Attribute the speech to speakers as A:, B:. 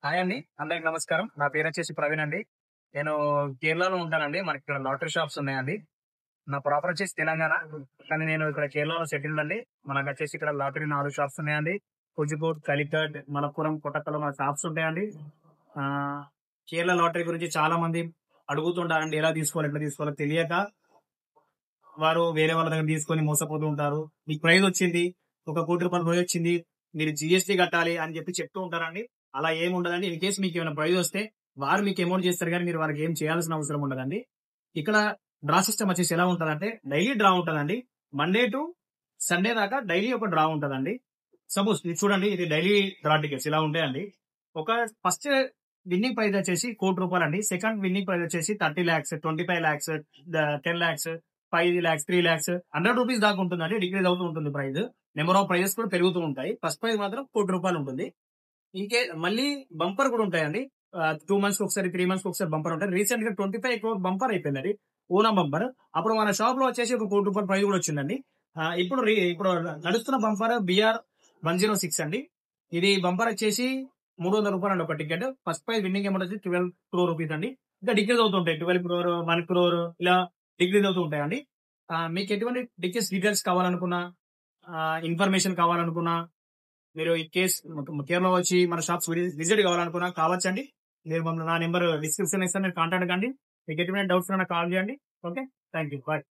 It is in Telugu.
A: హాయ్ అండి. అందరికి నమస్కారం. నా పేరొచ్చేసి ప్రవీణ్ అండి. నేను కేరళలో ఉంటానండి. మనకిక్కడ లాటరీ షాప్స్ ఉన్నాయండి. నా ప్రాపర్ వచ్చేసి తెలంగాణ. కానీ నేను ఇక్కడ కేరళలో సెటిల్డ్ అండి. మనకొచ్చేసి ఇక్కడ లాటరీ 4 షాప్స్ ఉన్నాయండి. కోజికోడ్, కాలికట్, మలప్పురం, కోటక్కల్లో మన షాప్స్ ఉంటాయండి. ఆహ్, కేరళ లాటరీ గురించి చాలా మంది అడుగుతుంటారండి. ఎలా తీసుకోవాలి? ఎట్లా తీసుకోవాలో తెలియక వారు వేరే వాళ్ళ దగ్గర తీసుకొని మోసపోతూ ఉంటారు. మీకు ప్రైజొచ్చింది. ఒక రూ. 1,00,00,000 ప్రైజొచ్చింది. మీరు జీఎస్టీ కట్టాలి అని చెప్పి చెప్తూ ఉంటారండి. అలా ఏముండదండి. ఇన్ కేస్ మీకేమైనా ప్రైజొస్తే వారు మీకు అమౌంట్ చేస్తారు గానీ మీరు వాళ్ళకి ఏం చేయాల్సిన అవసరం ఉండదండి. ఇక్కడ డ్రా సిస్టమ్ వచ్చేసి ఎలా ఉంటదంటే డైలీ డ్రా ఉంటదండి. మండే టు సండే దాకా డైలీ ఒక డ్రా ఉంటదండి. సపోజ్ ఇది చూడండి, ఇది డైలీ డ్రా టికెట్స్ ఇలా ఉంటాయండి. ఒక ఫస్ట్ విన్నింగ్ ప్రైజ్ వచ్చేసి రూ. 1,00,00,000 అండి. సెకండ్ విన్నింగ్ ప్రైజ్ వచ్చేసి 30,00,000, 25,00,000, 10,00,000, 5,00,000, 3,00,000, రూ. 100 దాకా ఉంటుందండి. డిక్రీజ్ అవుతూ ఉంటుంది ప్రైజ్. నెంబర్ ఆఫ్ ప్రైజెస్ కూడా పెరుగుతూ ఉంటాయి. ఫస్ట్ ప్రైజ్ మాత్రం రూ. 1,00,00,000 ఉంటుంది. మళ్ళీ బంపర్ కూడా ఉంటాయండి. 2 మంత్స్‌కి ఒకసారి, 3 మంత్స్‌కి ఒకసారి బంపర్ ఉంటాయి. రీసెంట్‌గా 25 క్రోర్ బంపర్ అయిపోయిందండి. ఓనం బంపర్. అప్పుడు మన షాప్‌లో వచ్చేసి ఒక రూ. 1,00,00,000 ప్రైజ్ కూడా వచ్చిందండి. ఇప్పుడు నడుస్తున్న బంపర్ BR 106 అండి. ఇది బంపర్ వచ్చేసి రూ. 300 అండి ఒక ticket. First prize winnowing amount వచ్చి 12 క్రోర్ రూపీస్ అండి. ఇంకా డిక్రీజ్ అవుతుంటాయి. 12 క్రోర్, 1 క్రోర్ ఇలా డిక్రీజ్ అవుతూ ఉంటాయండి. మీకు ఎటువంటి టికెట్స్ డీటెయిల్స్ కావాలనుకున్నా, ఇన్ఫర్మేషన్ కావాలనుకున్నా, మీరు ఈ కేస్ కేరళ వచ్చి మన షాప్స్ విజిట్ కావాలనుకున్నా కావచ్చండి. నా నెంబర్ డిస్క్రిప్షన్ ఇస్తాను. మీరు కాంటాక్ట్ కండి. మీకు ఎటువంటి డౌట్స్ ఉన్నా కాల్ చేయండి. ఓకే. Thank you. బాయ్.